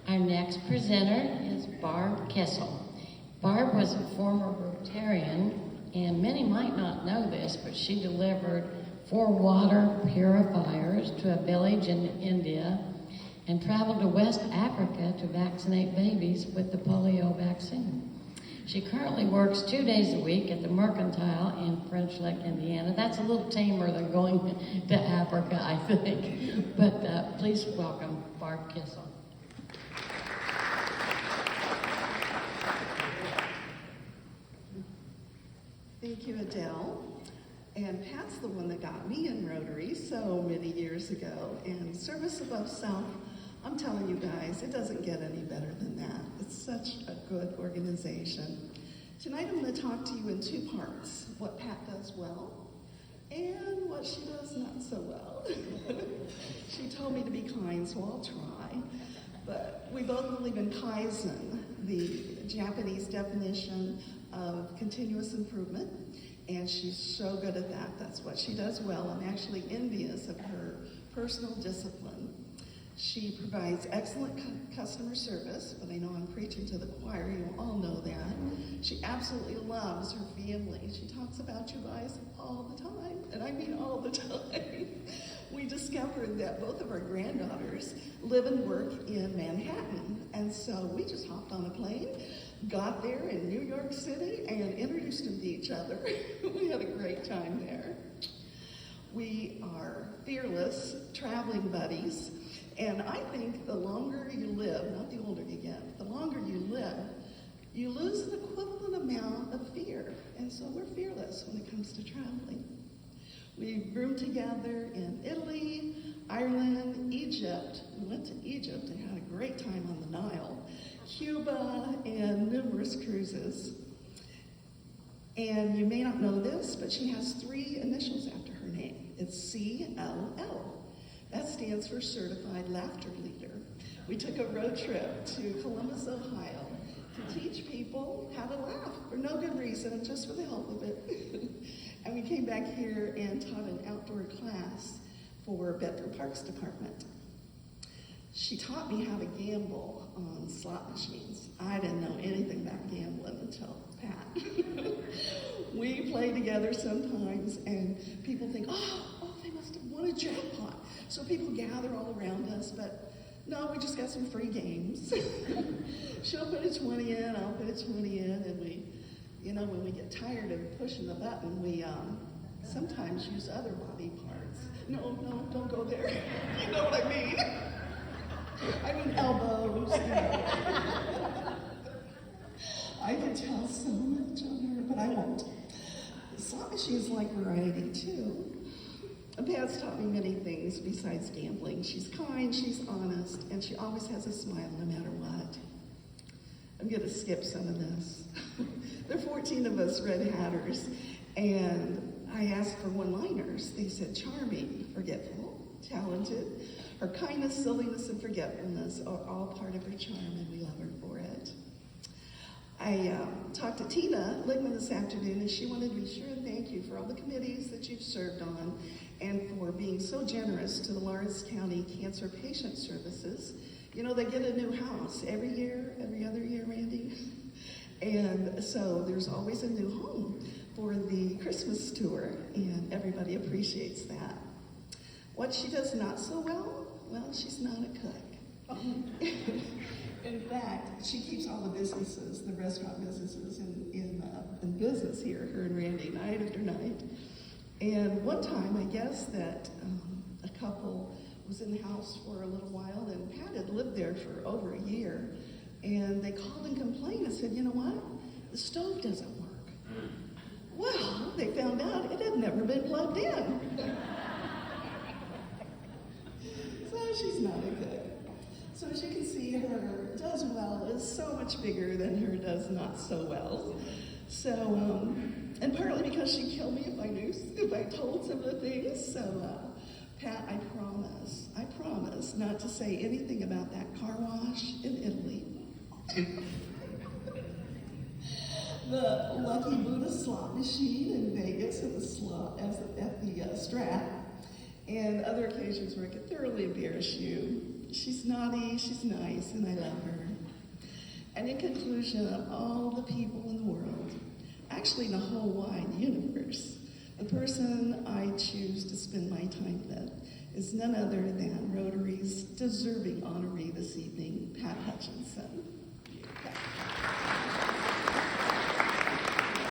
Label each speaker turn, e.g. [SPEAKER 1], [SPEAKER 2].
[SPEAKER 1] Our next presenter is Barb Kissel. Barb was a former Rotarian, and many might not know this, but she delivered 4 water purifiers to a village in India and traveled to West Africa to vaccinate babies with the polio vaccine. She currently works 2 days a week at the Mercantile in French Lick, Indiana. That's a little tamer than going to Africa, I think. But please welcome Barb Kissel.
[SPEAKER 2] Thank you, Adele. And Pat's the one that got me in Rotary so many years ago. And Service Above Self, I'm telling you guys, it doesn't get any better than that. It's such a good organization. Tonight I'm going to talk to you in 2 parts, what Pat does well and what she does not so well. She told me to be kind, so I'll try. But we both believe in Kaizen, the Japanese definition of continuous improvement, and she's so good at that. That's what she does well, and actually envious of her personal discipline. She provides excellent customer service, but I know I'm preaching to the choir, you all know that. She absolutely loves her family. She talks about you guys all the time, and I mean all the time. We discovered that both of our granddaughters live and work in Manhattan, and so we just hopped on a plane, got there in New York City, and introduced them to each other. We had a great time there. We are fearless traveling buddies, and I think the longer you live, not the older you get, the longer you live, you lose an equivalent amount of fear, and so we're fearless when it comes to traveling. We roomed together in Italy, Ireland, Egypt. We went to Egypt and had a great time on the Nile, Cuba, and numerous cruises. And you may not know this, but she has 3 initials after her name. It's CLL. That stands for Certified Laughter Leader. We took a road trip to Columbus, Ohio, to teach people how to laugh for no good reason, just for the help of it. And we came back here and taught an outdoor class for Bedford Parks Department. She taught me how to gamble on slot machines. I didn't know anything about gambling until Pat. We play together sometimes, and people think, oh, they must have won a jackpot. So people gather all around us, but no, we just got some free games. She'll put a 20 in, I'll put a 20 in, and we, when we get tired of pushing the button, we sometimes use other body parts. No, don't go there. You know what I mean? I mean elbows. I could tell so much on her, but I won't. Slot machines like variety too. And Pat's taught me many things besides gambling. She's kind, she's honest, and she always has a smile no matter what. I'm going to skip some of this. There are 14 of us Red Hatters, and I asked for one-liners. They said charming, forgetful, talented. Her kindness, silliness, and forgetfulness are all part of her charm, and we love her for it. I talked to Tina Ligman this afternoon, and she wanted me to sure thank you for all the committees that you've served on and for being so generous to the Lawrence County Cancer Patient Services. You know, they get a new house every year, every other year, Randy. And so there's always a new home for the Christmas tour, and everybody appreciates that. What she does not so well, she's not a cook. In fact, she keeps all the businesses, the restaurant businesses in business here, her and Randy, night after night. And one time, I guess that a couple was in the house for a little while, and Pat had lived there for over a year. And they called and complained and said, you know what? The stove doesn't work. Well, they found out it had never been plugged in. So she's not a cook. So as you can see, her does well is so much bigger than her does not so well. So, and partly because she'd kill me if I told some of the things. So, Pat, I promise not to say anything about that car wash in Italy. The Lucky Buddha slot machine in Vegas at the Strat, and other occasions where I could thoroughly embarrass you. She's naughty, she's nice, and I love her. And in conclusion, of all the people in the world, actually in the whole wide universe, the person I choose to spend my time with is none other than Rotary's deserving honoree this evening, Pat Hutchinson.